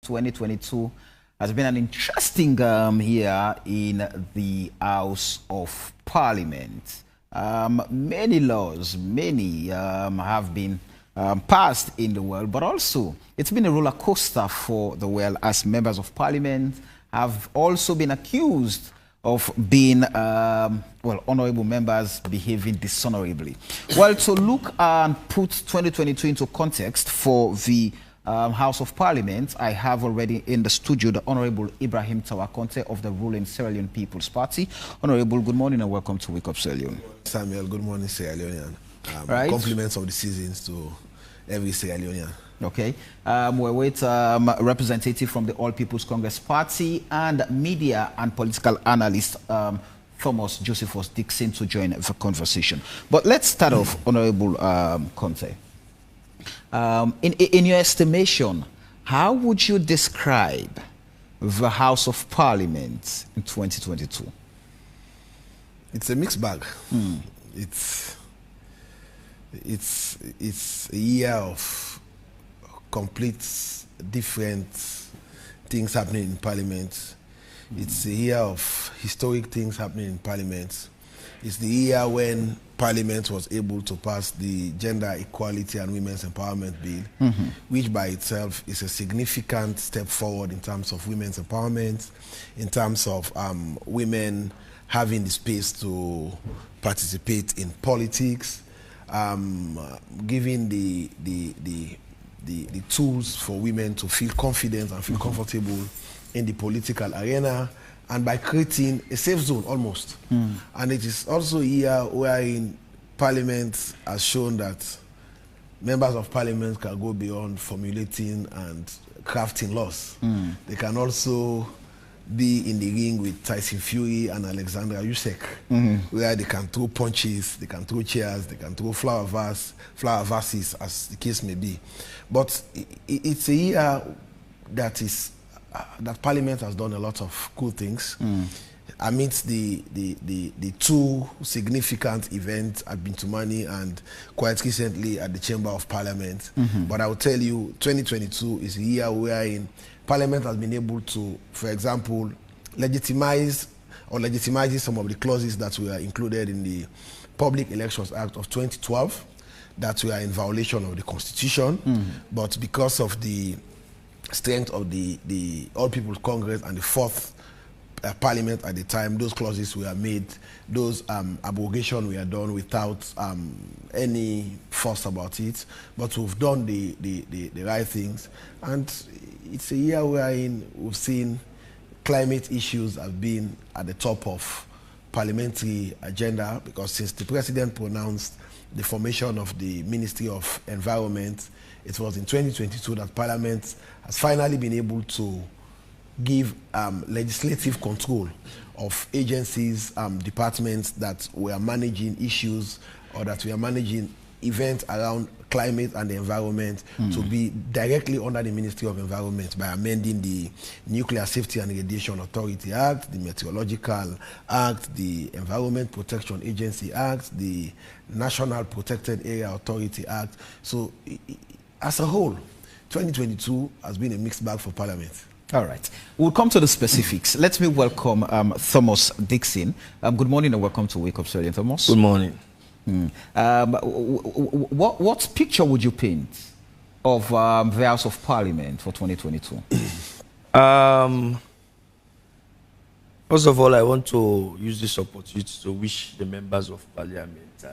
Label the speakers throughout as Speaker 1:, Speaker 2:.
Speaker 1: 2022 has been an interesting year in the House of Parliament. Many laws, many have been passed in the world, but also it's been a roller coaster for the world, as members of Parliament have also been accused of being, honorable members behaving dishonorably. Well, to look and put 2022 into context for the House of Parliament, I have already in the studio the Honorable Ibrahim Tawakonte of the ruling Sierra Leone People's Party. Honorable, good morning and welcome to Wake Up Sierra Leone.
Speaker 2: Samuel, good morning, Sierra Leonean.
Speaker 1: Right.
Speaker 2: Compliments of the seasons to every Sierra Leonean.
Speaker 1: Okay. We're with representative from the All People's Congress Party and media and political analyst Thomas Josephus Dixon to join the conversation. But let's start off, Honorable Conte. In your estimation, how would you describe the House of Parliament in 2022?
Speaker 2: It's a mixed bag. It's a year of complete different things happening in Parliament. It's a year of historic things happening in Parliament. It's the year when Parliament was able to pass the Gender Equality and Women's Empowerment Bill, which by itself is a significant step forward in terms of women's empowerment, in terms of women having the space to participate in politics, giving the tools for women to feel confident and feel comfortable in the political arena, and by creating a safe zone almost. And it is also a year wherein Parliament has shown that members of Parliament can go beyond formulating and crafting laws. They can also be in the ring with Tyson Fury and Alexandra Usyk, where they can throw punches, they can throw chairs, they can throw flower vases, as the case may be. But it's a year that is that Parliament has done a lot of cool things. Amidst the two significant events at Bintumani and quite recently at the Chamber of Parliament. But I will tell you, 2022 is a year wherein Parliament has been able to, for example, legitimize some of the clauses that were included in the Public Elections Act of 2012 that were in violation of the Constitution. But because of the strength of the All People's Congress and the fourth Parliament at the time, those clauses were made, those abrogation were done without any fuss about it. But we've done the right things, and it's a year wherein we've seen climate issues have been at the top of parliamentary agenda, because since the President pronounced the formation of the Ministry of Environment, it was in 2022 that Parliament has finally been able to give legislative control of agencies, departments that were managing issues or that were managing events around climate and the environment to be directly under the Ministry of Environment by amending the Nuclear Safety and Radiation Authority Act, the Meteorological Act, the Environment Protection Agency Act, the National Protected Area Authority Act. So as a whole, 2022 has been a mixed bag for Parliament.
Speaker 1: All right. We'll come to the specifics. Let me welcome Thomas Dixon. Good morning and welcome to Wake Up Sierra Leone, Thomas.
Speaker 3: Good morning.
Speaker 1: What picture would you paint of the House of Parliament for 2022?
Speaker 3: First of all, I want to use this opportunity to wish the members of Parliament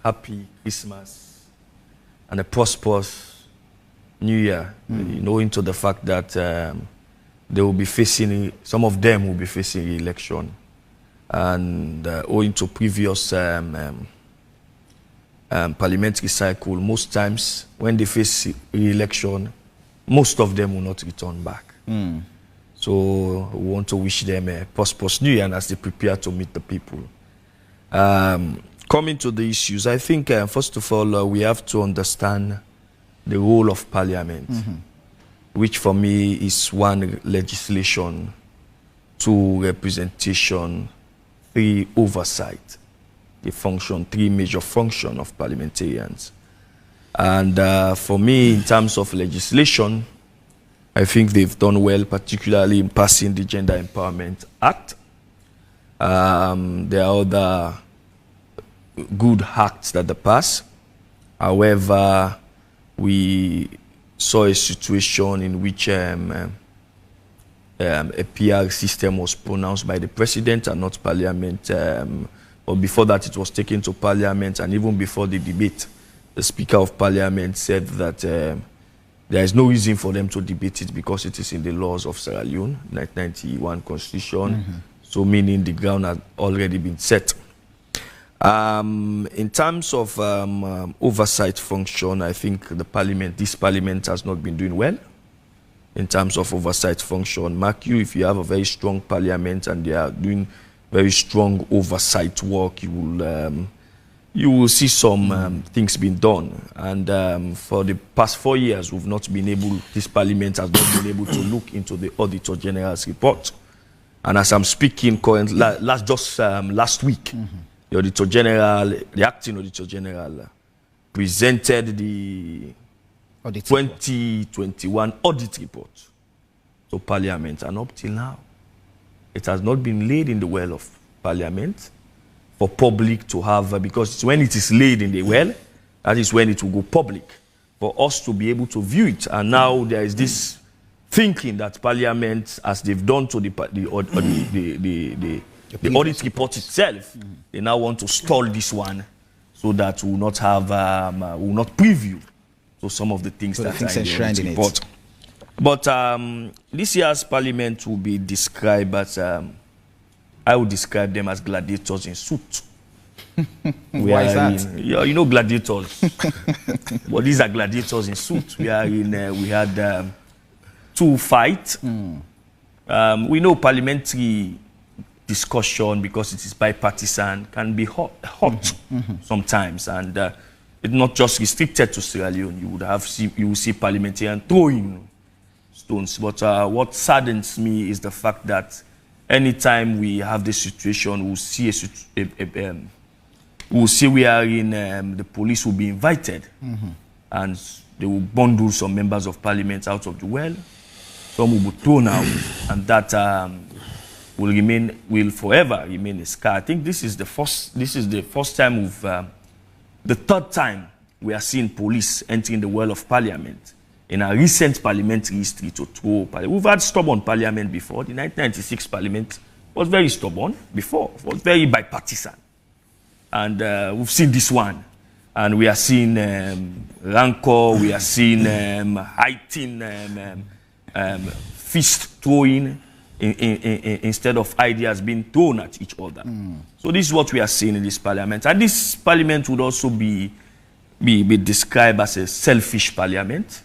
Speaker 3: happy Christmas and a prosperous New Year, knowing to the fact that they will be facing, some of them will be facing re-election. And owing to previous parliamentary cycle, most times when they face re-election, most of them will not return back. So we want to wish them a prosperous New Year as they prepare to meet the people. Coming to the issues, I think first of all, we have to understand the role of Parliament, which for me is one, legislation, two, representation, three, oversight. The function, three major functions of parliamentarians. And for me, in terms of legislation, I think they've done well, particularly in passing the Gender Empowerment Act. There are other good acts that they pass. However, we saw a situation in which a PR system was pronounced by the president and not parliament. But before that, it was taken to parliament, and even before the debate, the Speaker of Parliament said that there is no reason for them to debate it because it is in the laws of Sierra Leone, 1991 Constitution. So meaning the ground had already been set. In terms of oversight function, I think this parliament has not been doing well in terms of oversight function. Mark you, if you have a very strong parliament and they are doing very strong oversight work, you will see some things being done. And for the past 4 years, this parliament has not been able to look into the Auditor General's report. And as I'm speaking currently, last week, the Auditor General, the acting Auditor General, presented the 2021 audit report to Parliament. And up till now, it has not been laid in the well of Parliament for public to have, because it's when it is laid in the well, that is when it will go public, for us to be able to view it. And now there is this thinking that Parliament, as they've done to the audit report itself, they now want to stall this one so that we will not have, will not preview to some of the things that are in the audit report. But this year's Parliament will be described as, I would describe them as gladiators in suit.
Speaker 1: Why is that?
Speaker 3: You know gladiators. But these are gladiators in suit. We had 2 fights. We know parliamentary discussion, because it is bipartisan, can be hot sometimes, and it's not just restricted to Sierra Leone. You will see parliamentarians throwing stones. But what saddens me is the fact that anytime we have this situation, we'll see the police will be invited, and they will bundle some members of parliament out of the well. Some will be thrown out, and that will forever remain a scar. I think this is the first time the third time we are seeing police entering the well of parliament in our recent parliamentary history to throw. We've had stubborn parliament before. The 1996 parliament was very stubborn before. It was very bipartisan. And we've seen this one. And we are seeing rancor, we are seeing heightened fist throwing instead of ideas being thrown at each other. So this is what we are seeing in this parliament. And this parliament would also be described as a selfish parliament.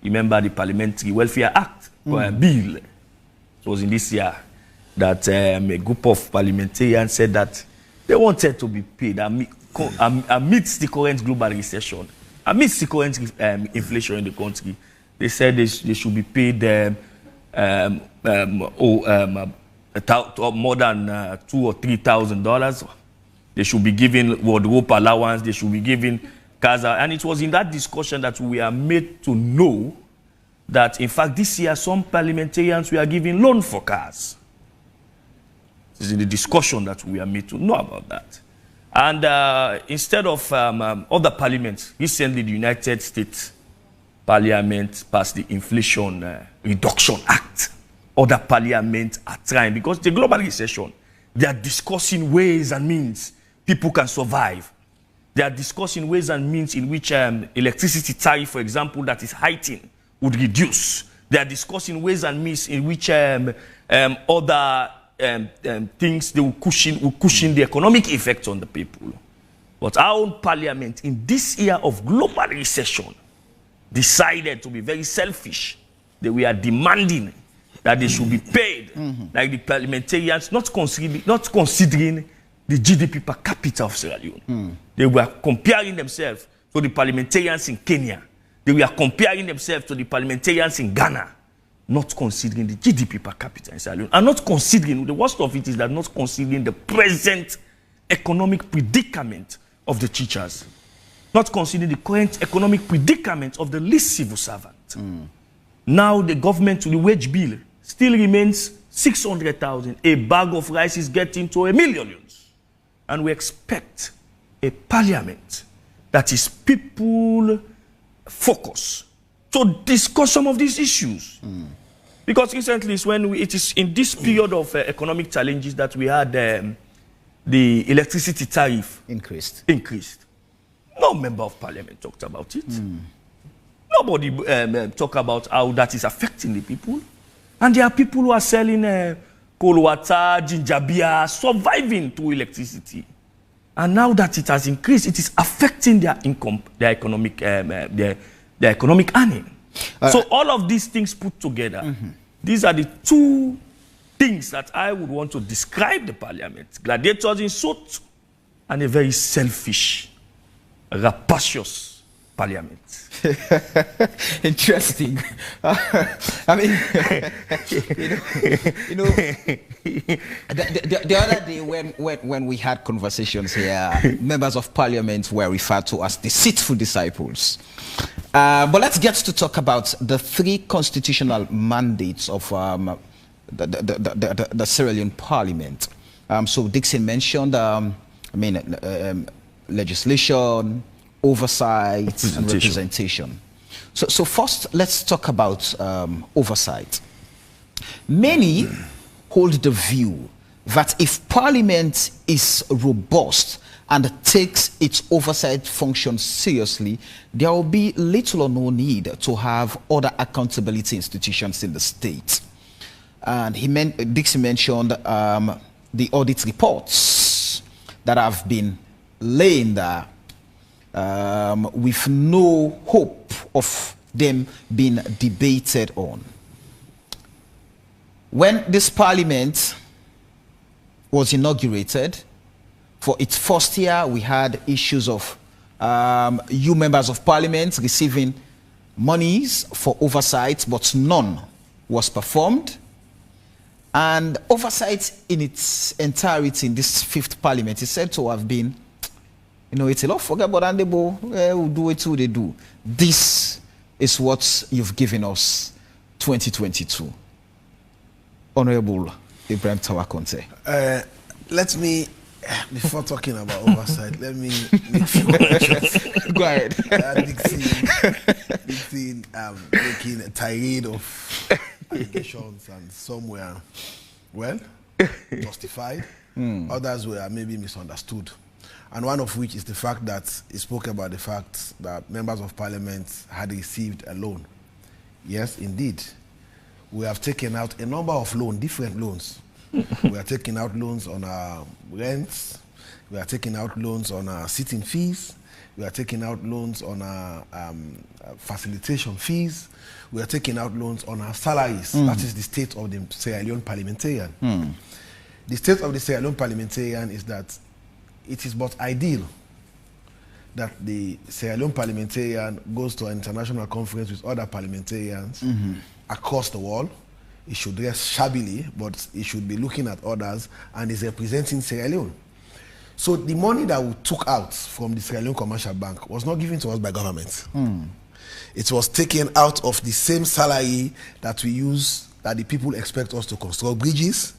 Speaker 3: Remember the Parliamentary Welfare Act, or a bill. It was in this year that a group of parliamentarians said that they wanted to be paid amidst the current global recession, amidst the current inflation in the country. They said they should be paid more than $2,000 or $3,000. They should be given wardrobe allowance. They should be given cars. And it was in that discussion that we are made to know that, in fact, this year some parliamentarians were given loan for cars. This is in the discussion that we are made to know about that. And instead of other parliaments, recently the United States Parliament passed the Inflation Reduction Act. Other parliaments are trying, because the global recession, they are discussing ways and means people can survive. They are discussing ways and means in which electricity tariff, for example, that is heightened, would reduce. They are discussing ways and means in which other things they will cushion the economic effects on the people. But our own parliament, in this year of global recession, decided to be very selfish. They were demanding that they should be paid, like the parliamentarians, not considering the GDP per capita of Sierra Leone. They were comparing themselves to the parliamentarians in Kenya. They were comparing themselves to the parliamentarians in Ghana, not considering the GDP per capita in Sierra Leone. And not considering, the worst of it is that not considering the present economic predicament of the teachers. Not considering the current economic predicament of the least civil servant. Now the government, the wage bill still remains 600,000. A bag of rice is getting to $1 million. And we expect a parliament that is people focused to discuss some of these issues. Because recently is when it is in this period of economic challenges that we had the electricity tariff increased. No member of parliament talked about it. Nobody talked about how that is affecting the people. And there are people who are selling cold water, ginger beer, surviving through electricity. And now that it has increased, it is affecting their income, their economic earning. So all of these things put together, these are the two things that I would want to describe the parliament. Gladiators in suit and a very selfish, rapacious parliament.
Speaker 1: Interesting. I mean, the other day when we had conversations here, members of parliament were referred to as deceitful disciples. But let's get to talk about the 3 constitutional mandates of the Sierra Leone Parliament. So Dixon mentioned, legislation, oversight, and representation. So first, let's talk about oversight. Many hold the view that if Parliament is robust and takes its oversight function seriously, there will be little or no need to have other accountability institutions in the state. And Dixon mentioned the audit reports that have been laying there with no hope of them being debated on. When this parliament was inaugurated, for its first year, we had issues of you members of parliament receiving monies for oversight, but none was performed. And oversight in its entirety in this 5th parliament is said to have been, it's a lot, forget about Andebo, we'll do it who they do. This is what you've given us 2022. Honorable Ibrahim Tawakonte.
Speaker 2: Let me, before talking about oversight, let me make few corrections.
Speaker 1: Go ahead.
Speaker 2: Dixon making a tirade of allegations, and some were, justified. Others were maybe misunderstood. And one of which is the fact that he spoke about the fact that members of parliament had received a loan. Yes, indeed. We have taken out a number of loans, different loans. We are taking out loans on our rents. We are taking out loans on our sitting fees. We are taking out loans on our facilitation fees. We are taking out loans on our salaries. That is the state of the Sierra Leone parliamentarian. The state of the Sierra Leone parliamentarian is that it is but ideal that the Sierra Leone parliamentarian goes to an international conference with other parliamentarians across the world. He should dress shabbily, but he should be looking at others and is representing Sierra Leone. So the money that we took out from the Sierra Leone Commercial Bank was not given to us by government. It was taken out of the same salary that we use, that the people expect us to construct bridges.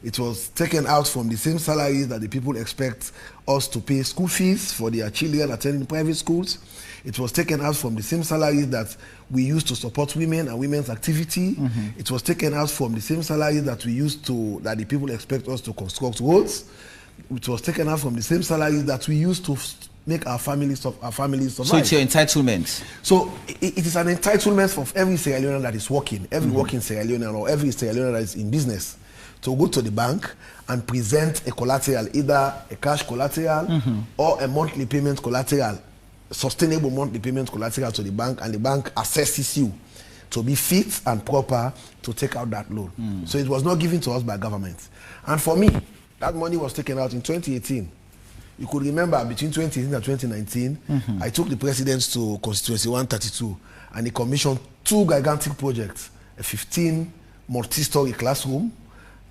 Speaker 2: It was taken out from the same salaries that the people expect us to pay school fees for their children attending private schools. It was taken out from the same salaries that we use to support women and women's activity. It was taken out from the same salaries that we use that the people expect us to construct roads. It was taken out from the same salaries that we use to make our families survive.
Speaker 1: So it's your entitlement.
Speaker 2: So it is an entitlement for every Sierra Leonean that is working, every working Sierra Leonean or every Sierra Leonean that is in business, to go to the bank and present a collateral, either a cash collateral or a monthly payment collateral, sustainable monthly payment collateral to the bank, and the bank assesses you to be fit and proper to take out that loan. So it was not given to us by government. And for me, that money was taken out in 2018. You could remember between 2018 and 2019, I took the president to constituency 132 and he commissioned 2 gigantic projects, a 15 multi-story classroom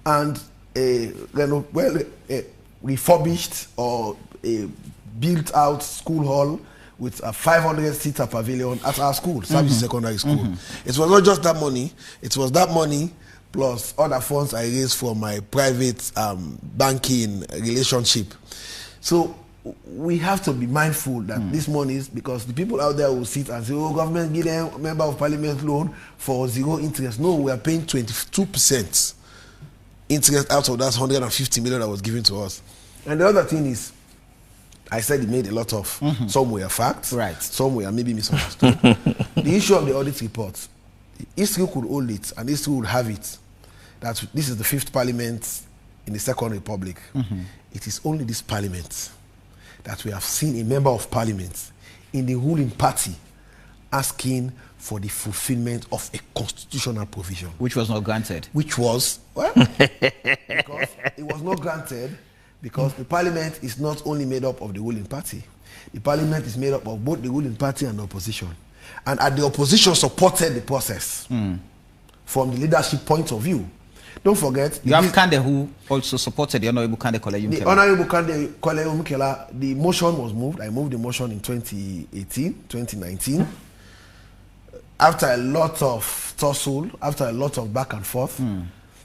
Speaker 2: and a refurbished or a built out school hall with a 500-seater pavilion at our school, Service Secondary School. It was not just that money, it was that money plus other funds I raised from my private banking relationship. So we have to be mindful that this money is, because the people out there will sit and say, oh, government give them a member of parliament loan for 0 interest. No, we are paying 22% interest out of that 150 million that was given to us. And the other thing is, I said it made a lot of, some were facts, some were maybe misunderstood. The issue of the audit report, history could hold it and history would have it, that this is the 5th parliament in the Second Republic. It is only this parliament that we have seen a member of parliament in the ruling party asking for the fulfillment of a constitutional provision.
Speaker 1: Which was not granted.
Speaker 2: Which was, well, because it was not granted because the parliament is not only made up of the ruling party. The parliament is made up of both the ruling party and the opposition. And the opposition supported the process from the leadership point of view. Don't forget,
Speaker 1: you have Kande who also supported the Honorable Kande Koleyum Kela.
Speaker 2: The Honorable Kande Koleyum Kela, the motion was moved. I moved the motion in 2018, 2019. After a lot of tussle, after a lot of back and forth,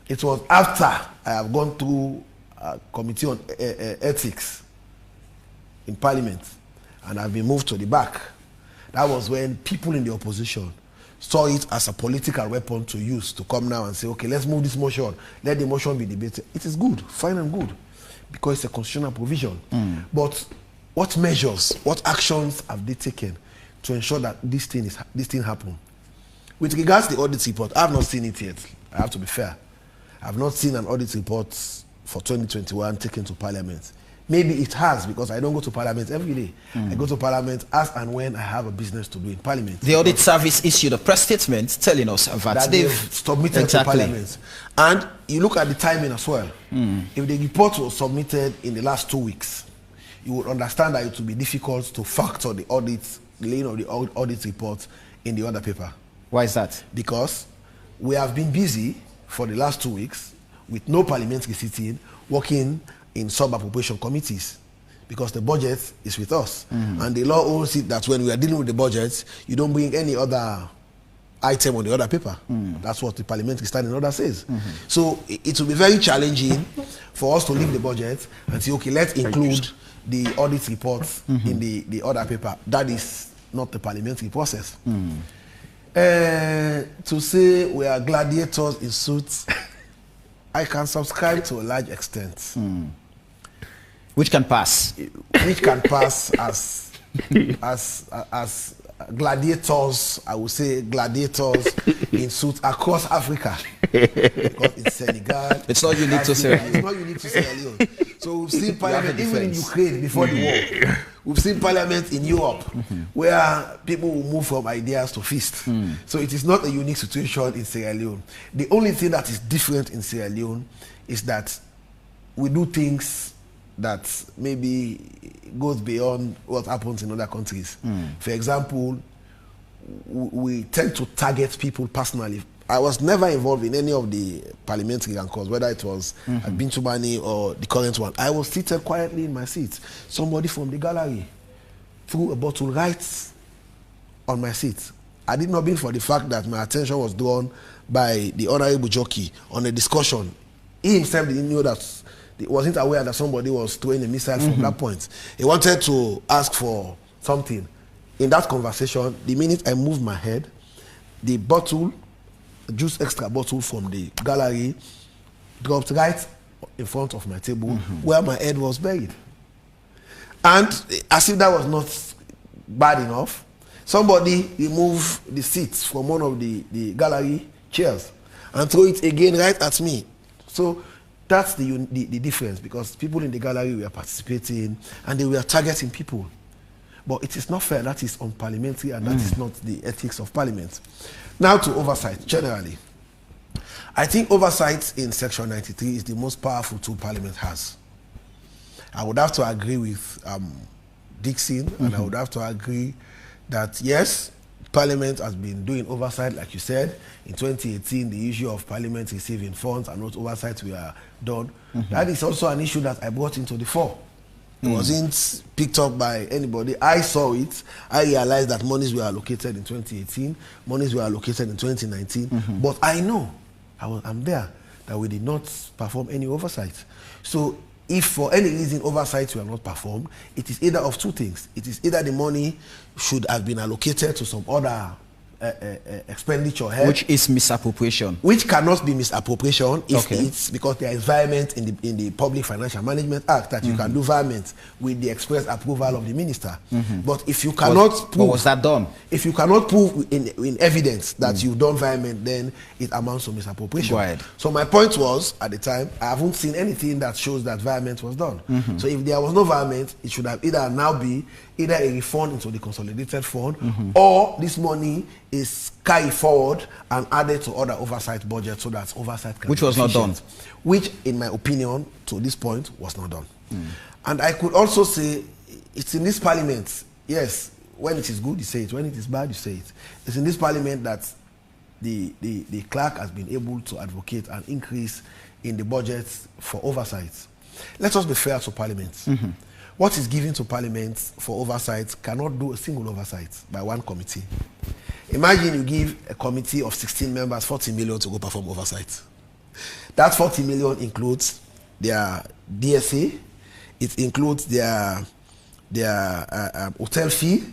Speaker 2: it was after I have gone through a committee on ethics in Parliament and I've been moved to the back. That was when people in the opposition saw it as a political weapon to use to come now and say, okay, let's move this motion. Let the motion be debated. It is good, fine and good, because it's a constitutional provision. But what measures, what actions have they taken to ensure that this thing happen? With regards to the audit report, I have not seen it yet. I have to be fair. I have not seen an audit report for 2021 taken to Parliament. Maybe it has, because I don't go to Parliament every day. I go to Parliament as and when I have a business to do in Parliament.
Speaker 1: The Audit Service issued a press statement telling us that they've
Speaker 2: submitted to Parliament. And you look at the timing as well. If the report was submitted in the last 2 weeks, you would understand that it would be difficult to factor the audit, the laying of the audit report in the other paper.
Speaker 1: Why is that?
Speaker 2: Because we have been busy for the last 2 weeks with no parliamentary sitting, working in sub-appropriation committees, because the budget is with us. And the law holds it that when we are dealing with the budget, you don't bring any other item on the other paper. That's what the parliamentary standing order says. So it will be very challenging for us to leave the budget and say, okay, let's include the audit reports in the other paper. That is not the parliamentary process. To say we are gladiators in suits, I can subscribe to a large extent.
Speaker 1: Which can pass?
Speaker 2: Which can pass as gladiators, I would say gladiators in suits across Africa. Because in Senegal,
Speaker 1: it's not unique to Sierra Leone.
Speaker 2: It's not unique to Sierra Leone. So we've seen parliament even in Ukraine before the war. We've seen parliament in Europe where people will move from ideas to fist. So it is not a unique situation in Sierra Leone. The only thing that is different in Sierra Leone is that we do things that maybe goes beyond what happens in other countries. For example, we tend to target people personally. I was never involved in any of the parliamentary rancors, whether it was at Bintumani or the current one. I was seated quietly in my seat. Somebody from the gallery threw a bottle right on my seat. I did not mean for the fact that my attention was drawn by the Honorable Jockey on a discussion. He himself didn't know that, he wasn't aware that somebody was throwing a missile from that point. He wanted to ask for something. In that conversation, the minute I moved my head, the bottle, juice extra bottle from the gallery, dropped right in front of my table where my head was buried. And as if that was not bad enough, somebody removed the seats from one of the gallery chairs and threw it again right at me. So that's the difference, because people in the gallery were participating and they were targeting people. But it is not fair. That is unparliamentary, and that is not the ethics of parliament. Now to oversight, generally. I think oversight in Section 93 is the most powerful tool parliament has. I would have to agree with Dixon, and I would have to agree that, yes, Parliament has been doing oversight, like you said. In 2018, the issue of Parliament receiving funds and what oversight we are done. That is also an issue that I brought into the fore. It wasn't picked up by anybody. I saw it. I realized that monies were allocated in 2018, monies were allocated in 2019. But I know, I'm there, that we did not perform any oversight. So if for any reason oversight were not performed, it is either of two things. It is either the money should have been allocated to some other expenditure head,
Speaker 1: which is misappropriation,
Speaker 2: which cannot be misappropriation if it's because there is environment in the Public Financial Management Act that you can do environment with the express approval of the minister. But if you cannot prove,
Speaker 1: was that done?
Speaker 2: If you cannot prove in evidence that you've done environment, then it amounts to misappropriation.
Speaker 1: Right.
Speaker 2: So my point was, at the time, I haven't seen anything that shows that environment was done. So if there was no environment, it should have either now be either a refund into the consolidated fund, or this money is carried forward and added to other oversight budgets so that oversight can
Speaker 1: which was not done.
Speaker 2: Which, in my opinion, to this point, was not done. And I could also say, it's in this parliament, yes, when it is good, you say it. When it is bad, you say it. It's in this parliament that the clerk has been able to advocate an increase in the budget for oversight. Let us be fair to parliament. What is given to parliament for oversight cannot do a single oversight by one committee. Imagine you give a committee of 16 members 40 million to go perform oversight. That 40 million includes their DSA, it includes their hotel fee,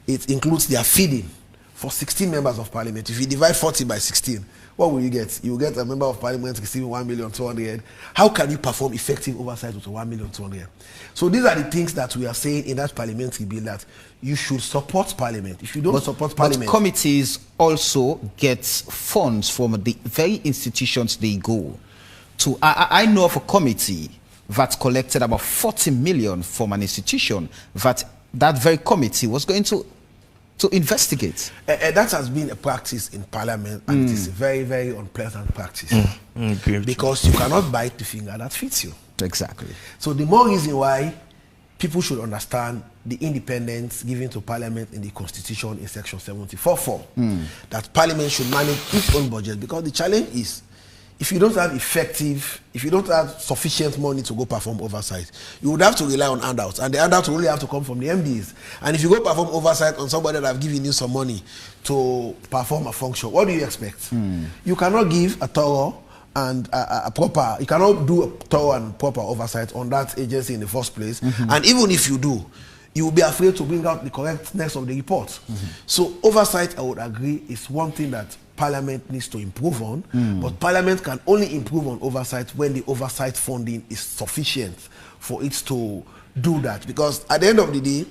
Speaker 2: it includes their feeding for 16 members of parliament. If you divide 40 by 16, what will you get? You will get a member of parliament receiving 1,200,000. How can you perform effective oversight with 1,200,000? So these are the things that we are saying in that parliamentary bill, that you should support parliament. If you don't support parliament...
Speaker 1: But committees also get funds from the very institutions they go to. I know of a committee that collected about 40 million from an institution that very committee was going to investigate.
Speaker 2: That has been a practice in parliament, and it is a very, very unpleasant practice. Because you cannot bite the finger that fits you.
Speaker 1: Exactly.
Speaker 2: So the more reason why people should understand the independence given to parliament in the constitution in section 74.4, that parliament should manage its own budget, because the challenge is, if you don't have sufficient money to go perform oversight, you would have to rely on handouts, and the handouts will only have to come from the MDs. And if you go perform oversight on somebody that have given you some money to perform a function, what do you expect? You cannot give a thorough and you cannot do a thorough and proper oversight on that agency in the first place. And even if you do, you will be afraid to bring out the correctness of the report. So oversight, I would agree, is one thing that Parliament needs to improve on, but Parliament can only improve on oversight when the oversight funding is sufficient for it to do that. Because at the end of the day,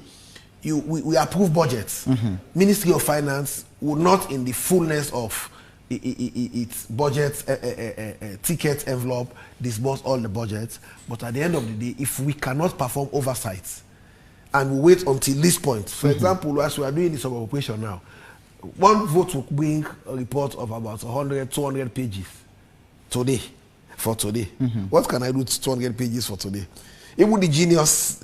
Speaker 2: we approve budgets. Ministry of Finance would not, in the fullness of its budget ticket envelope, disburse all the budgets. But at the end of the day, if we cannot perform oversight and we wait until this point, for example, as we are doing this operation now, one vote will bring a report of about 100, 200 pages today, for today. What can I do with 200 pages for today? Even a genius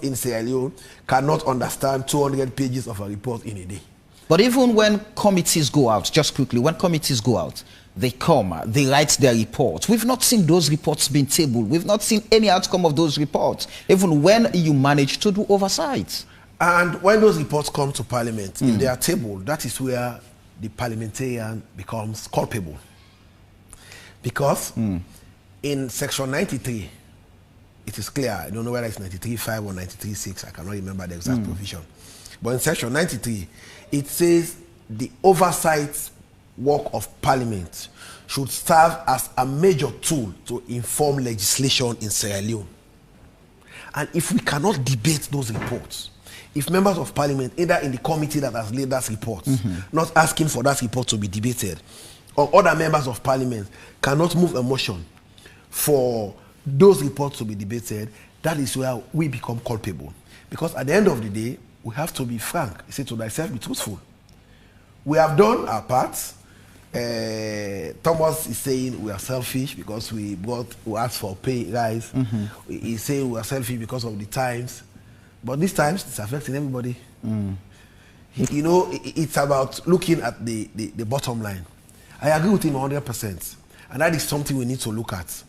Speaker 2: in Sierra Leone cannot understand 200 pages of a report in a day.
Speaker 1: But even when committees go out, just quickly, when committees go out, they come, they write their reports. We've not seen those reports being tabled. We've not seen any outcome of those reports, even when you manage to do oversight. And
Speaker 2: when those reports come to Parliament, if they are tabled, that is where the parliamentarian becomes culpable. Because in section 93, it is clear, I don't know whether it's 93.5 or 93.6, I cannot remember the exact provision. But in section 93, it says the oversight work of Parliament should serve as a major tool to inform legislation in Sierra Leone. And if we cannot debate those reports, if members of Parliament, either in the committee that has laid that report, not asking for that report to be debated, or other members of Parliament cannot move a motion for those reports to be debated, that is where we become culpable. Because at the end of the day, we have to be frank. You say, to thyself be truthful. We have done our part. Thomas is saying we are selfish because we asked for pay rise. He's saying we are selfish because of the times. But these times, it's affecting everybody. You know, it's about looking at the bottom line. I agree with him 100%. And that is something we need to look at.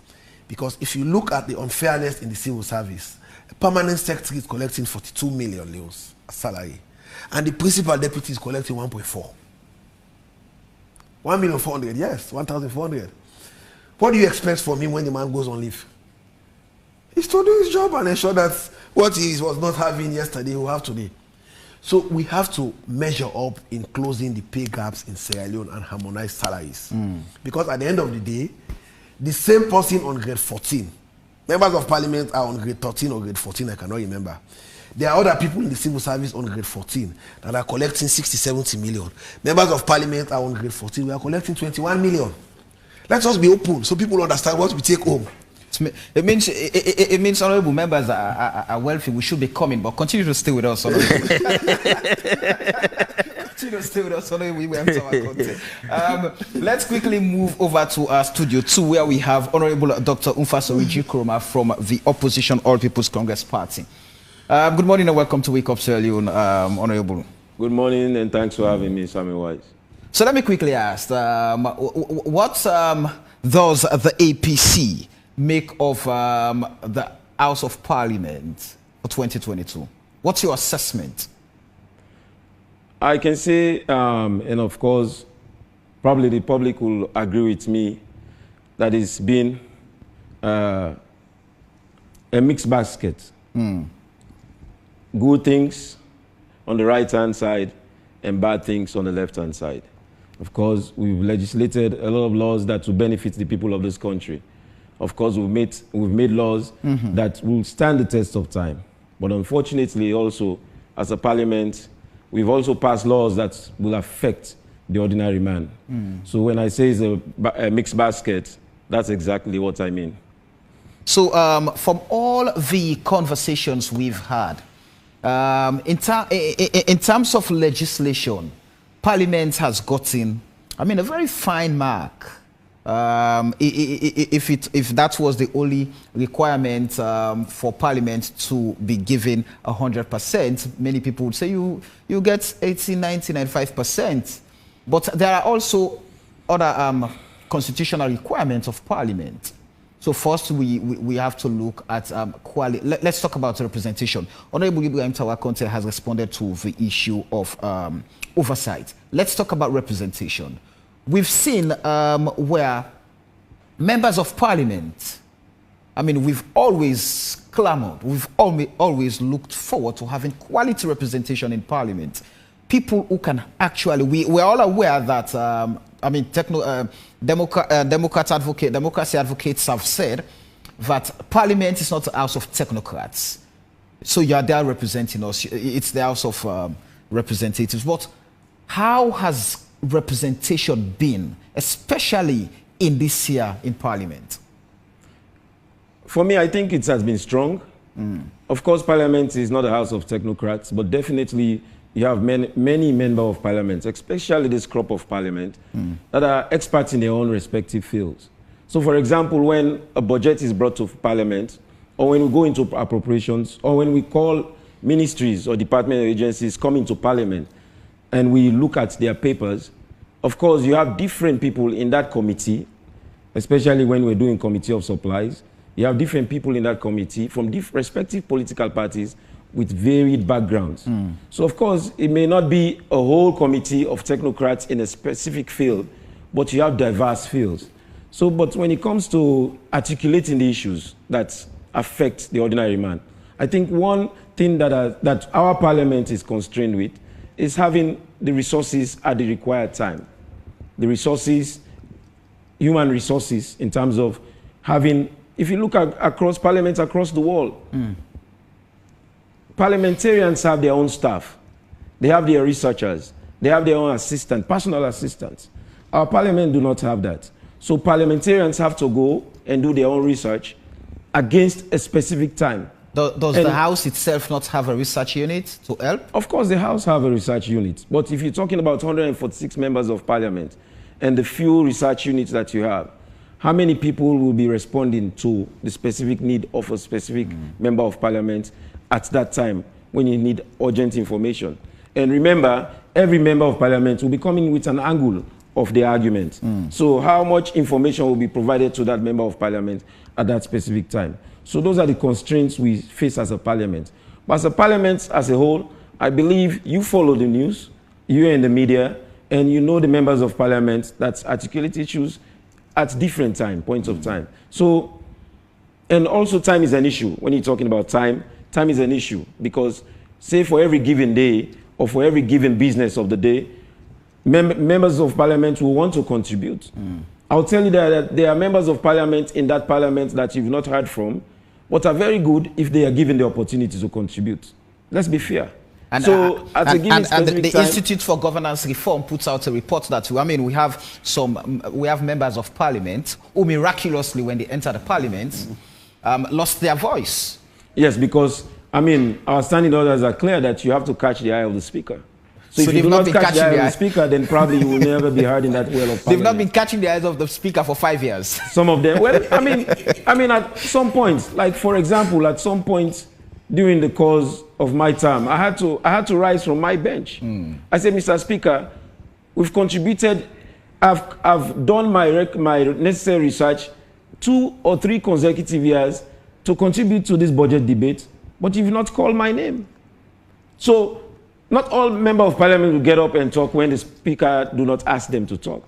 Speaker 2: Because if you look at the unfairness in the civil service, A permanent secretary is collecting 42 million leos salary, and the principal deputy is collecting 1.4. 1,400,000, yes, 1,400. What do you expect from him when the man goes on leave? He's to do his job and ensure that what he was not having yesterday, he will have today. So we have to measure up in closing the pay gaps in Sierra Leone and harmonize salaries. Because at the end of the day, the same person on grade 14, members of parliament are on grade 13 or grade 14, I cannot remember. There are other people in the civil service on grade 14 that are collecting 60, 70 million. Members of parliament are on grade 14, we are collecting 21 million. Let us be open so people understand what we take home.
Speaker 1: It means honorable members are wealthy. We should be coming, but continue to stay with us. Continue to stay with us. Let's quickly move over to our studio 2, where we have Honorable Dr. Umfaso Ijikroma from the opposition All People's Congress Party. Good morning and welcome to Wake Up Sierra Leone, Honorable.
Speaker 4: Good morning and thanks for having me, Samuel Wise.
Speaker 1: So let me quickly ask, what does the APC make of the House of Parliament for 2022? What's your assessment?
Speaker 4: I can say, and of course, probably the public will agree with me, that it's been a mixed basket. Good things on the right-hand side and bad things on the left-hand side. Of course, we've legislated a lot of laws that will benefit the people of this country. Of course, we've made laws that will stand the test of time. But unfortunately, also, as a parliament, we've also passed laws that will affect the ordinary man. So when I say it's a mixed basket, that's exactly what I mean.
Speaker 1: So from all the conversations we've had, in terms of legislation, Parliament has gotten, I mean, a very fine mark. If that was the only requirement for Parliament to be given 100%, many people would say you get 80, 90, 95%. But there are also other constitutional requirements of Parliament. So first, we have to look at quality. Let's talk about representation. Honorable Ibrahim Tawakonte has responded to the issue of oversight. Let's talk about representation. We've seen where members of Parliament, I mean, we've always clamored, we've always looked forward to having quality representation in Parliament. People who can actually, we're all aware that, I mean, democracy advocates have said that Parliament is not a house of technocrats. So you're there representing us. It's the House of Representatives. But how has representation been, especially in this year in Parliament?
Speaker 4: For me, I think it has been strong. Of course, Parliament is not a house of technocrats, but definitely you have many members of Parliament, especially this crop of Parliament, that are experts in their own respective fields. So, for example, when a budget is brought to Parliament, or when we go into appropriations, or when we call ministries or department agencies coming to Parliament, and we look at their papers, of course, you have different people in that committee, especially when we're doing Committee of Supplies. You have different people in that committee from respective political parties with varied backgrounds. So, of course, it may not be a whole committee of technocrats in a specific field, but you have diverse fields. So, but when it comes to articulating the issues that affect the ordinary man, I think one thing that our Parliament is constrained with is having the resources at the required time. The resources, human resources, in terms of having, if you look at across parliaments across the world, parliamentarians have their own staff. They have their researchers. They have their own assistant, personal assistants. Our parliament do not have that. So parliamentarians have to go and do their own research against a specific time.
Speaker 1: Does the House itself not have a research unit to help?
Speaker 4: Of course, the House have a research unit. But if you're talking about 146 members of Parliament and the few research units that you have, how many people will be responding to the specific need of a specific member of Parliament at that time when you need urgent information? And remember, every member of Parliament will be coming with an angle of the argument. So how much information will be provided to that member of parliament at that specific time? So those are the constraints we face as a parliament. But as a parliament as a whole, I believe you follow the news, you're in the media, and you know the members of parliament that articulate issues at different points of time. So, and also time is an issue. When you're talking about time is an issue because say for every given day or for every given business of the day, members of parliament will want to contribute. I'll tell you that there are members of parliament in that parliament that you've not heard from, but are very good if they are given the opportunity to contribute. Let's be fair.
Speaker 1: And,
Speaker 4: so, at a given specific
Speaker 1: the
Speaker 4: time,
Speaker 1: Institute for Governance Reform puts out a report that we have members of parliament who miraculously, when they enter the parliament, lost their voice.
Speaker 4: Yes, because our standing orders are clear that you have to catch the eye of the speaker. So if you do not catch the eye of the speaker, then probably you will never be heard in that well of parliament.
Speaker 1: They've not been catching the eyes of the speaker for 5 years.
Speaker 4: Some of them. Well, at some point, like for example, at some point during the course of my term, I had to rise from my bench. I said, Mr. Speaker, we've contributed. I've done my necessary research 2 or 3 consecutive years to contribute to this budget debate, but you've not called my name. So not all members of parliament will get up and talk when the speaker do not ask them to talk.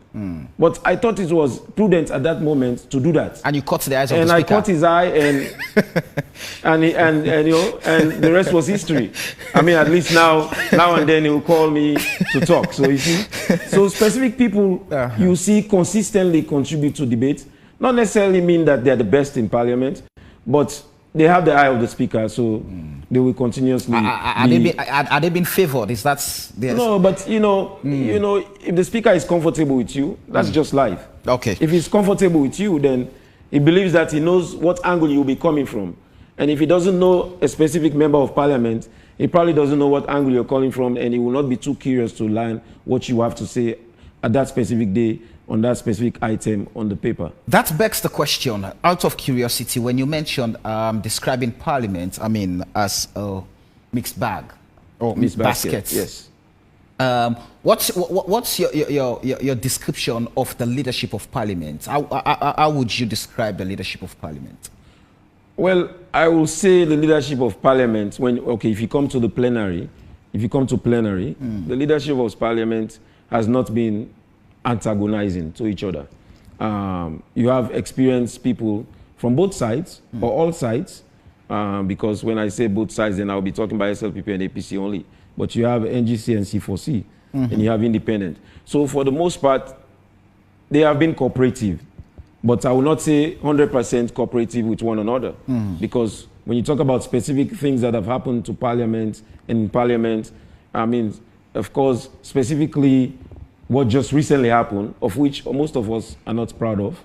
Speaker 4: But I thought it was prudent at that moment to do that.
Speaker 1: And you caught the eyes of the
Speaker 4: speaker. And I caught his eye, and the rest was history. At least now and then he will call me to talk. So you see, so specific people you see consistently contribute to debate, not necessarily mean that they are the best in parliament, but they have the eye of the speaker, so they will continuously.
Speaker 1: Are they being favored? Is that
Speaker 4: no? But if the speaker is comfortable with you, that's just life.
Speaker 1: Okay.
Speaker 4: If he's comfortable with you, then he believes that he knows what angle you'll be coming from, and if he doesn't know a specific member of parliament, he probably doesn't know what angle you're calling from, and he will not be too curious to learn what you have to say at that specific day on that specific item on the paper. That
Speaker 1: begs the question, out of curiosity, when you mentioned describing parliament, as a mixed bag or
Speaker 4: mixed basket. Yes.
Speaker 1: What's your description of the leadership of parliament? How would you describe the leadership of parliament?
Speaker 4: Well, I will say the leadership of parliament if you come to the plenary, the leadership of parliament has not been antagonizing to each other. You have experienced people from both sides or all sides, because when I say both sides, then I'll be talking about SLPP and APC only. But you have NGC and C4C, and you have independent. So for the most part, they have been cooperative. But I will not say 100% cooperative with one another, because when you talk about specific things that have happened to parliament and in parliament, of course, specifically what just recently happened, of which most of us are not proud of,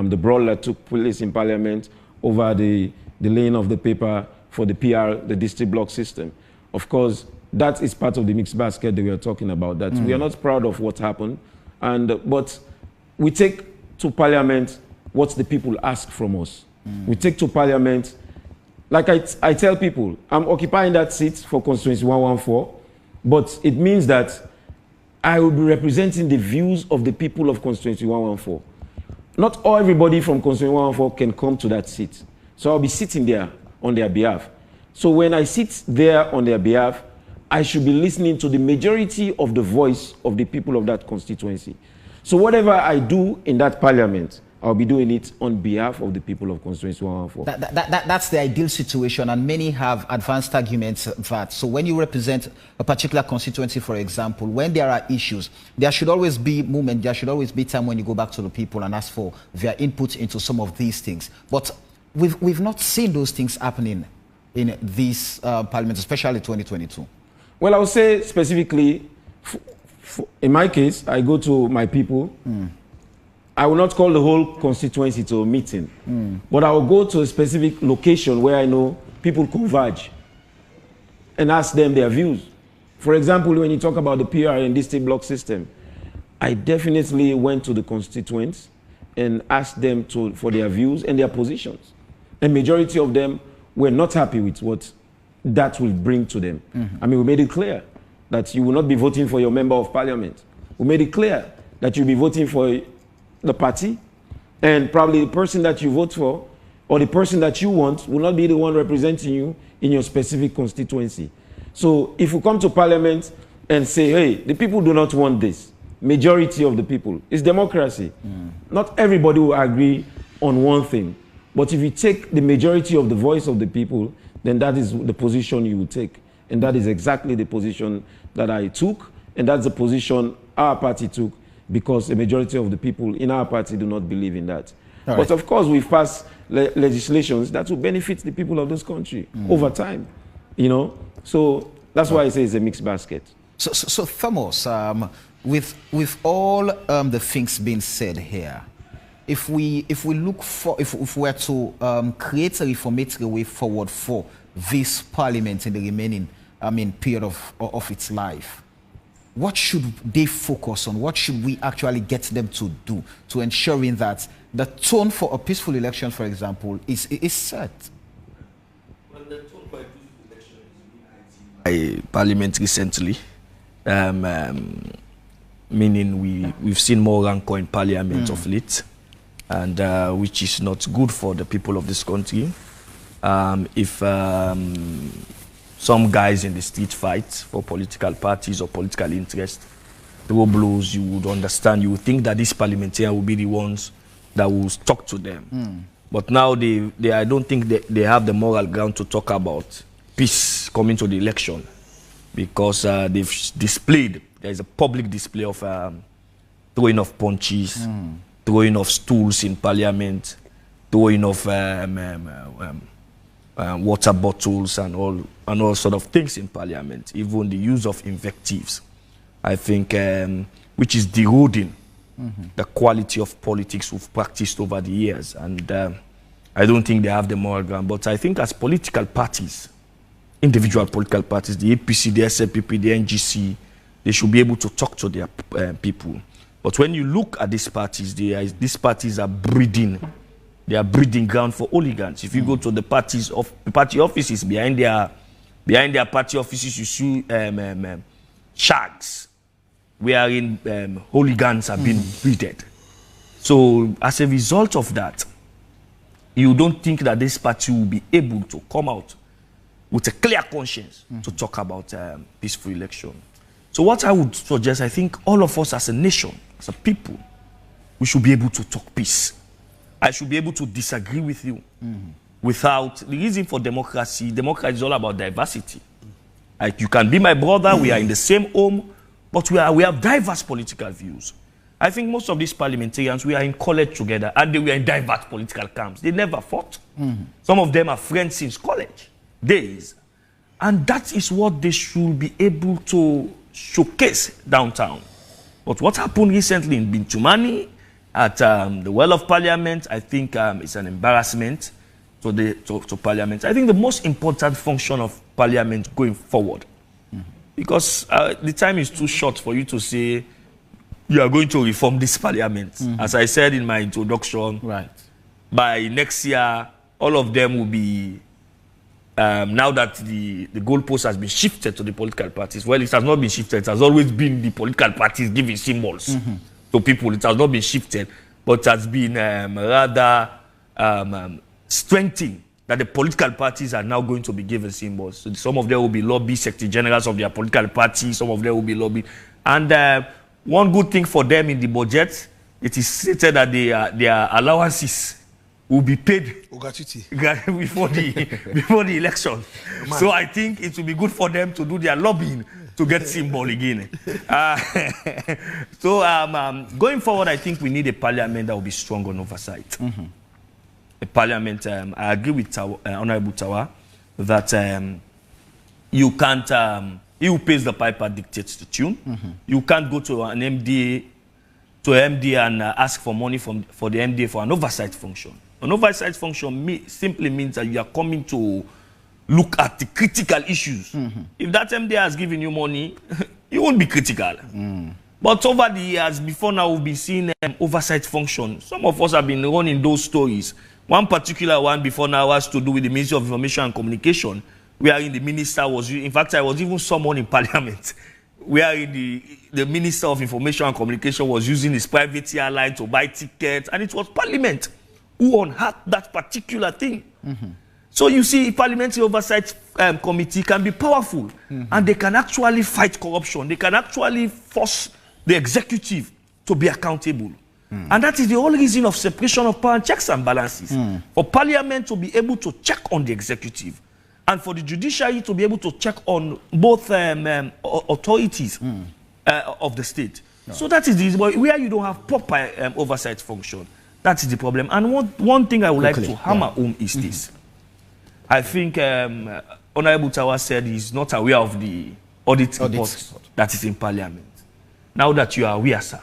Speaker 4: the brawl that took place in parliament over the laying of the paper for the PR, the district block system. Of course, that is part of the mixed basket that we are talking about, that we are not proud of what happened, but we take to parliament what the people ask from us. We take to parliament, like I tell people, I'm occupying that seat for constituency 114, but it means that I will be representing the views of the people of constituency 114. Not everybody from constituency 114 can come to that seat. So I'll be sitting there on their behalf. So when I sit there on their behalf, I should be listening to the majority of the voice of the people of that constituency. So whatever I do in that parliament, I'll be doing it on behalf of the people of constituency 114.
Speaker 1: That's the ideal situation, and many have advanced arguments that. So when you represent a particular constituency, for example, when there are issues, there should always be movement, there should always be time when you go back to the people and ask for their input into some of these things. But we've not seen those things happening in these parliaments, especially 2022.
Speaker 4: Well, I would say specifically, in my case, I go to my people. I will not call the whole constituency to a meeting, but I will go to a specific location where I know people converge and ask them their views. For example, when you talk about the PR and district block system, I definitely went to the constituents and asked them for their views and their positions. And majority of them were not happy with what that will bring to them. We made it clear that you will not be voting for your member of parliament. We made it clear that you'll be voting for the party, and probably the person that you vote for or the person that you want will not be the one representing you in your specific constituency. So if you come to parliament and say, hey, the people do not want this, majority of the people, it's democracy. Not everybody will agree on one thing. But if you take the majority of the voice of the people, then that is the position you will take. And that is exactly the position that I took. And that's the position our party took, because a majority of the people in our party do not believe in that. All but right. Of course, we've passed legislations that will benefit the people of this country over time, you know. So that's why I say it's a mixed basket.
Speaker 1: So Thomas, with all the things being said here, if we look for, if we were to create a reformatory way forward for this parliament in the remaining, period of its life, what should they focus on? What should we actually get them to do to ensuring that the tone for a peaceful election, for example, is set?
Speaker 3: Well, the tone for a peaceful election is by parliament recently, meaning we've seen more rancor in parliament of late, and which is not good for the people of this country. If some guys in the street fight for political parties or political interest, throw blows, you would understand, you would think that these parliamentarians will be the ones that will talk to them. But now I don't think they have the moral ground to talk about peace coming to the election, because they've displayed, there's a public display of throwing of punches, throwing of stools in parliament, throwing of water bottles and all sort of things in parliament, even the use of invectives, I think, which is eroding the quality of politics we've practiced over the years. And I don't think they have the moral ground. But I think as political parties, individual political parties, the APC, the SLPP, the NGC, they should be able to talk to their people. But when you look at these parties, these parties are breeding. They are breeding ground for hooligans. If you go to the party offices, behind their party offices, you see shags wherein hooligans have been breeded. So as a result of that, you don't think that this party will be able to come out with a clear conscience to talk about peaceful election. So what I would suggest, I think all of us as a nation, as a people, we should be able to talk peace. I should be able to disagree with you without the reason for democracy. Democracy is all about diversity. Like, you can be my brother, we are in the same home, but we have diverse political views. I think most of these parliamentarians, we are in college together, and they were in diverse political camps. They never fought. Some of them are friends since college days. And that is what they should be able to showcase downtown. But what happened recently in Bintumani, at the Well of Parliament, I think it's an embarrassment to Parliament. I think the most important function of Parliament going forward, because the time is too short for you to say you are going to reform this Parliament. As I said in my introduction, by next year, all of them will be, now that the goalpost has been shifted to the political parties. Well, it has not been shifted. It has always been the political parties giving symbols to people. It has not been shifted, but it has been rather strengthened that the political parties are now going to be given symbols. So some of them will be lobby secretary generals of their political party. Some of them will be lobby. And one good thing for them in the budget, it is stated that their allowances will be paid before the election. So I think it will be good for them to do their lobbying to get symbol again. Going forward, I think we need a parliament that will be strong on oversight. A parliament, I agree with Honorable Tawa that you can't, he who pays the piper dictates the tune. You can't go to an MDA, and ask for money for the MDA for an oversight function. An oversight function simply means that you are coming to look at the critical issues. If that MDA has given you money, you won't be critical. But over the years, before now, we've been seeing oversight function. Some of us have been running those stories. One particular one before now has to do with the Ministry of Information and Communication, wherein the minister was, in fact, I was even someone in Parliament where the Minister of Information and Communication was using his private airline to buy tickets, and it was Parliament who unhacked that particular thing. So you see, Parliamentary Oversight Committee can be powerful, and they can actually fight corruption. They can actually force the executive to be accountable. And that is the whole reason of separation of power and checks and balances. For Parliament to be able to check on the executive, and for the judiciary to be able to check on both authorities of the state. So that is the reason where you don't have proper oversight function. That is the problem. And one thing I would like to hammer home is this. I think Honorable Tawa said he's not aware of the audit report that is in Parliament. Now that you are aware, sir,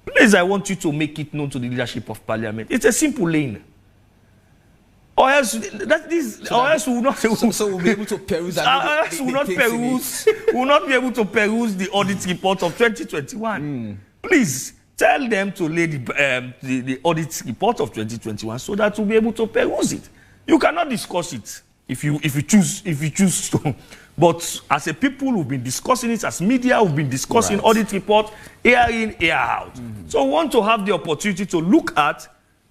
Speaker 3: please, I want you to make it known to the leadership of Parliament. It's a simple lane. Or else, we'll not.
Speaker 1: So we'll be able to peruse.
Speaker 3: We'll not be able to peruse the audit report of 2021. Please tell them to lay the audit report of 2021 so that we'll be able to peruse it. You cannot discuss it if you choose to. But as a people who've been discussing it, as media who've been discussing audit report, year in, year out. So we want to have the opportunity to look at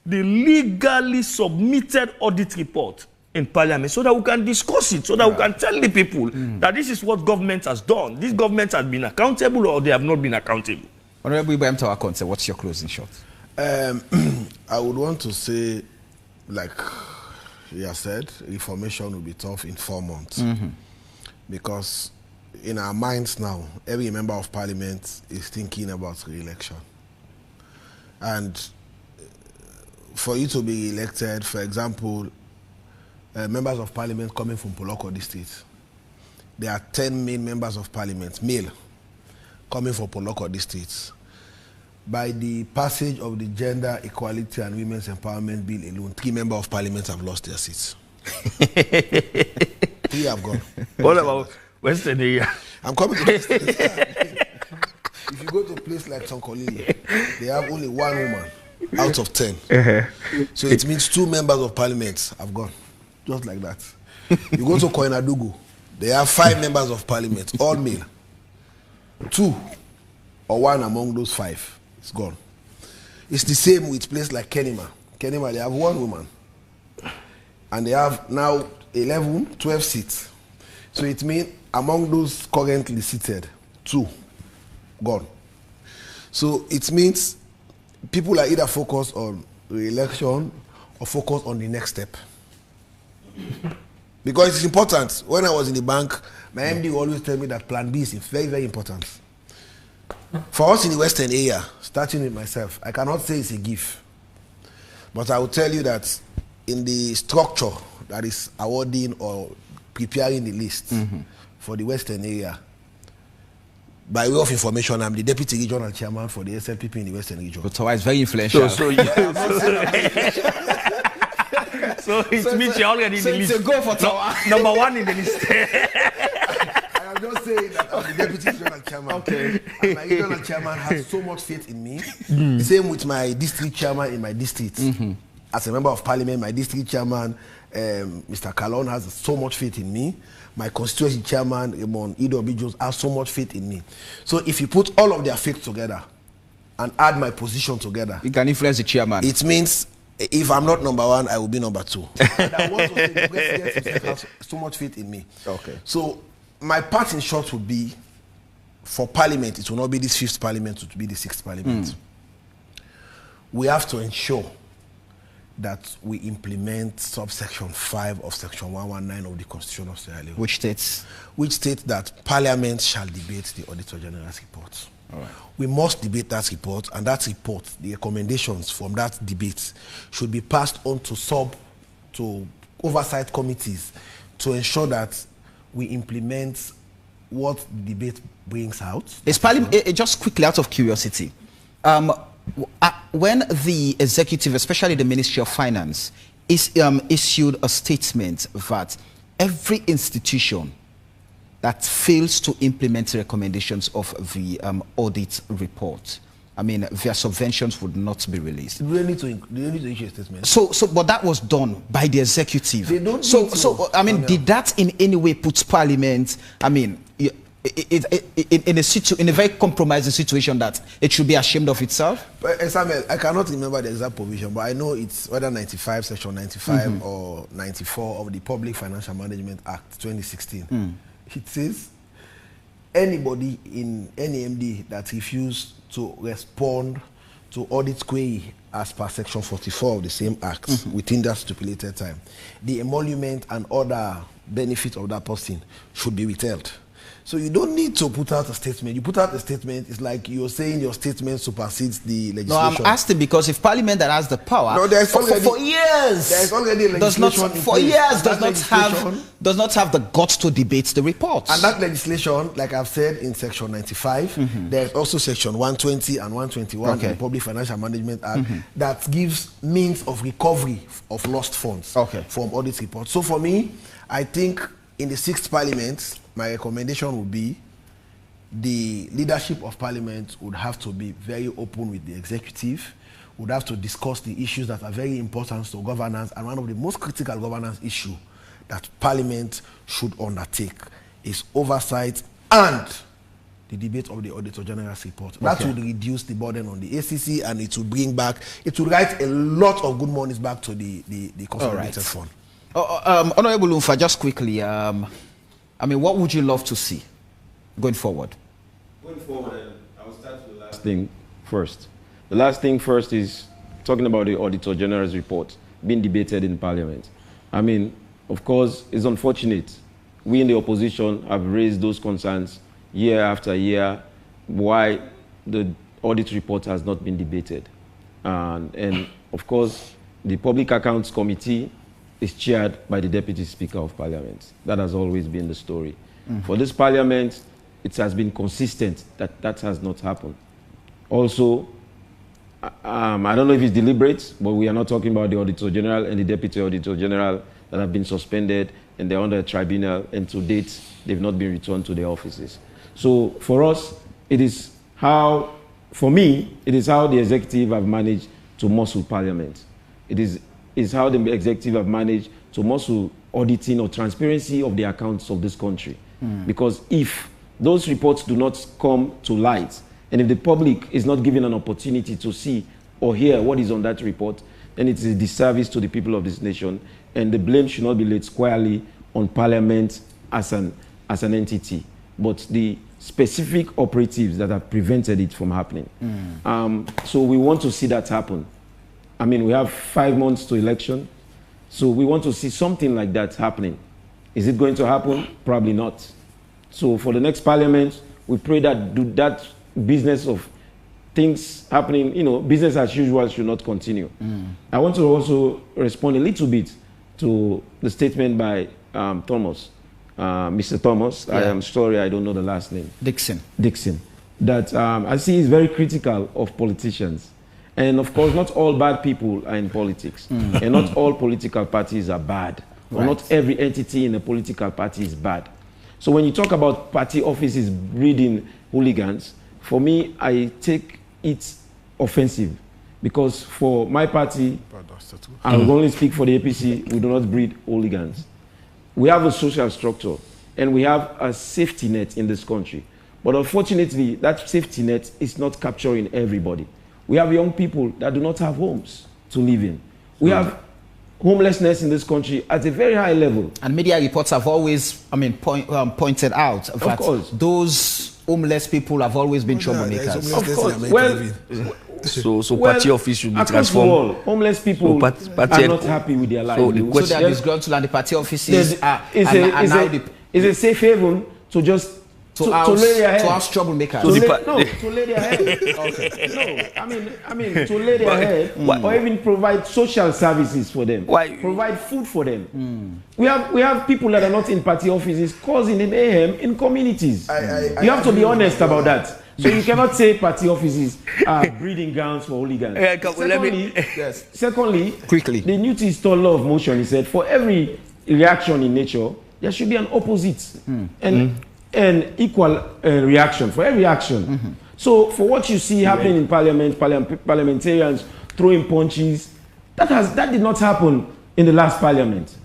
Speaker 3: the legally submitted audit report in Parliament so that we can discuss it, so that we can tell the people that this is what government has done. This government has been accountable or they have not been accountable.
Speaker 1: Honorable Ibrahim Tawakonse, what's your closing shot?
Speaker 2: I would want to say, like he has said, reformation will be tough in 4 months. Because in our minds now, every member of Parliament is thinking about re-election. And for you to be elected, for example, members of Parliament coming from Komon-Tok district, there are 10 main members of Parliament, male, coming from Komon-Tok districts. By the passage of the Gender Equality and Women's Empowerment Bill alone, 3 members of Parliament have lost their seats. 3 have gone.
Speaker 3: What about Western area?
Speaker 2: I'm coming to Western area. If you go to a place like Tonkolili, they have only 1 woman out of 10. So it means 2 members of Parliament have gone. Just like that. You go to Koinadugu, they have 5 members of Parliament, all male. 2 or 1 among those 5 is gone. It's the same with places like Kenema. Kenema, they have 1 woman. And they have now 11, 12 seats. So it means among those currently seated, 2 gone. So it means people are either focused on re-election or focused on the next step. Because it's important. When I was in the bank, my MD will always tell me that plan B is very, very important. For us in the Western area, starting with myself, I cannot say it's a gift. But I will tell you that in the structure that is awarding or preparing the list for the Western area, by way of information, I'm the Deputy Regional Chairman for the SLPP in the Western region.
Speaker 1: But Tawa is very influential.
Speaker 3: So it means you're already in the list.
Speaker 1: It's a go for Tawa.
Speaker 3: Number 1 in the list.
Speaker 2: I am just saying that I'm the Deputy Regional Chairman. Okay. And my Regional Chairman has so much faith in me. The same with my District Chairman in my district. As a Member of Parliament, my District Chairman, Mr. Kalon, has so much faith in me. My constituency chairman, Ramon Ido Jones, has so much faith in me. So if you put all of their faith together and add my position together,
Speaker 1: you can influence the chairman.
Speaker 2: It means if I'm not number 1, I will be number 2. And I want to say the president has so much faith in me.
Speaker 1: Okay.
Speaker 2: So my part in short would be, for Parliament, it will not be this 5th Parliament, it will be the 6th Parliament. We have to ensure that we implement subsection 5 of section 119 of the Constitution of Sierra Leone.
Speaker 1: Which states?
Speaker 2: Which states that Parliament shall debate the Auditor General's report.
Speaker 1: All right.
Speaker 2: We must debate that report, and that report, the recommendations from that debate, should be passed on to oversight committees to ensure that we implement what the debate brings out.
Speaker 1: Just quickly, out of curiosity, when the executive, especially the Ministry of Finance, issued a statement that every institution that fails to implement the recommendations of the audit report, I mean, their subventions would not be released.
Speaker 2: Do they need to issue a statement?
Speaker 1: But that was done by the executive.
Speaker 2: They don't
Speaker 1: I mean, did that in any way put Parliament, I mean, in a very compromising situation that it should be ashamed of itself?
Speaker 2: But, Samuel, I cannot remember the exact provision, but I know it's whether 95, Section 95 or 94 of the Public Financial Management Act 2016. It says anybody in any MD that refused to respond to audit query as per Section 44 of the same Act within that stipulated time, the emolument and other benefits of that person should be withheld. So you don't need to put out a statement. You put out a statement, it's like you're saying your statement supersedes the legislation.
Speaker 1: No, I'm asking because if Parliament that has the power,
Speaker 2: no, there's already,
Speaker 1: for years,
Speaker 2: there's already a legislation
Speaker 1: does not have the guts to debate the reports.
Speaker 2: And that legislation, like I've said in Section 95, there's also Section 120 and 121 of the Public Financial Management Act that gives means of recovery of lost funds from audit reports. So for me, I think in the 6th Parliament, my recommendation would be the leadership of Parliament would have to be very open with the executive, would have to discuss the issues that are very important to governance, and one of the most critical governance issues that Parliament should undertake is oversight and the debate of the Auditor General's report. That would reduce the burden on the ACC, and it would bring back, it would write a lot of good monies back to the consolidated fund.
Speaker 1: Honorable Umfa, just quickly, I mean, what would you love to see going forward?
Speaker 4: Going forward, I will start with the last thing first. The last thing first is talking about the Auditor General's report being debated in Parliament. I mean, of course, it's unfortunate. We in the opposition have raised those concerns year after year, why the audit report has not been debated. And of course, the Public Accounts Committee is chaired by the Deputy Speaker of Parliament. That has always been the story. For this Parliament, it has been consistent that that has not happened. Also, I don't know if it's deliberate, but we are not talking about the Auditor General and the Deputy Auditor General that have been suspended and they're under a tribunal, and to date, they've not been returned to their offices. So for us, it is how, for me, it is how the executive have managed to muscle Parliament. It is how the executive have managed to muscle auditing or transparency of the accounts of this country. Because if those reports do not come to light, and if the public is not given an opportunity to see or hear what is on that report, then it is a disservice to the people of this nation, and the blame should not be laid squarely on Parliament as an entity, but the specific operatives that have prevented it from happening. So we want to see that happen. I mean, we have 5 months to election, so we want to see something like that happening. Is it going to happen? Probably not. So for the next Parliament, we pray that that business of things happening, you know, business as usual should not continue. I want to also respond a little bit to the statement by Thomas, Mr. Thomas. I am sorry, I don't know the last name. Dixon. That I see is very critical of politicians. And of course, not all bad people are in politics. And not all political parties are bad. Or not every entity in a political party is bad. So when you talk about party offices breeding hooligans, for me, I take it offensive. Because for my party, I will only speak for the APC, we do not breed hooligans. We have a social structure, and we have a safety net in this country. But unfortunately, that safety net is not capturing everybody. We have young people that do not have homes to live in. We have homelessness in this country at a very high level. And media reports have always, pointed out that those homeless people have always been troublemakers.
Speaker 3: Of course. So party office should be transformed.
Speaker 4: Homeless people are not happy with their lives.
Speaker 1: So they are disgruntled, and the party offices
Speaker 4: is a safe haven to just to lay their head.
Speaker 1: To house troublemakers.
Speaker 4: To lay their head. I mean, to lay their head, or even provide social services for them. Provide food for them. We have people that are not in party offices causing an mayhem in communities. You have to be honest about that. So you cannot say party offices are breeding grounds for hooligans. Secondly, quickly, the Newton's law of motion, he said, for every reaction in nature, there should be an opposite and equal reaction for every action. So for what you see happening in Parliament, parliamentarians throwing punches, that did not happen in the last Parliament.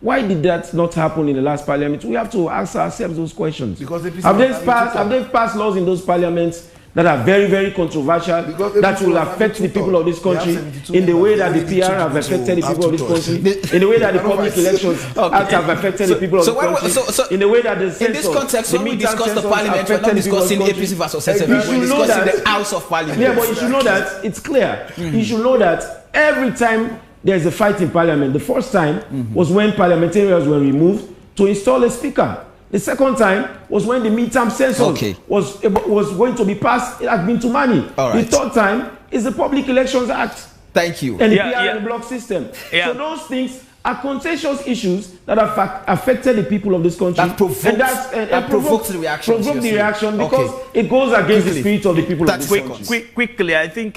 Speaker 4: Why did that not happen in the last parliament? We have to ask ourselves those questions.
Speaker 2: Because
Speaker 4: have they passed laws in those parliaments that are very, very controversial, that will affect the people of this country in the way that the PR have affected the people of this country, in the way that the public elections have affected the people of this country, in the way that the census,
Speaker 1: in this context, when we discuss the parliament, we're not discussing APC versus SLPP, we're discussing the House of Parliament.
Speaker 4: Yeah, but you should know that it's clear. You should know that every time there's a fight in parliament, the first time was when parliamentarians were removed to install a speaker. The second time was when the midterm census was going to be passed. It had been to money. The third time is the Public Elections Act.
Speaker 1: Thank you.
Speaker 4: And the PR and block system. So those things are contentious issues that have affected the people of this country.
Speaker 1: That provoked the reaction.
Speaker 4: Provoked the reaction because it goes against the spirit of the people of this country.
Speaker 3: Quickly, I think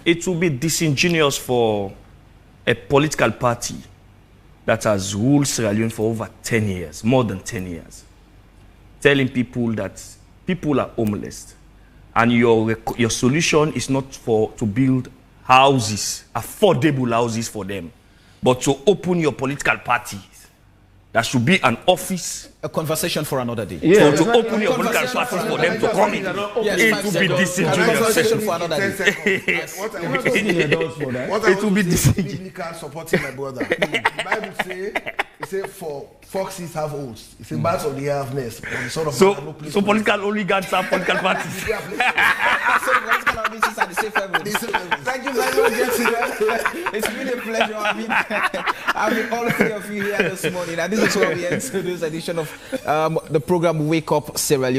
Speaker 3: it will be disingenuous for a political party that has ruled Sierra Leone for over 10 years, more than 10 years, telling people that people are homeless and your solution is not to build houses, affordable houses for them, but to open your political parties. There should be an office.
Speaker 1: A conversation for another day.
Speaker 3: Yeah, so to open your political parties for them to come in. It will be disingenuous.
Speaker 1: Conversation for another day.
Speaker 2: It will be disingenuous. Supporting my brother. The Bible say for foxes have holes. It's a birds of the air have nests.
Speaker 3: So political oligarchs have political parties.
Speaker 1: So political ambitions are the same family. Thank you very much, gentlemen. It's been a pleasure having all three of you here this morning. And this is where we end today's edition of the program Wake Up Sierra Leone.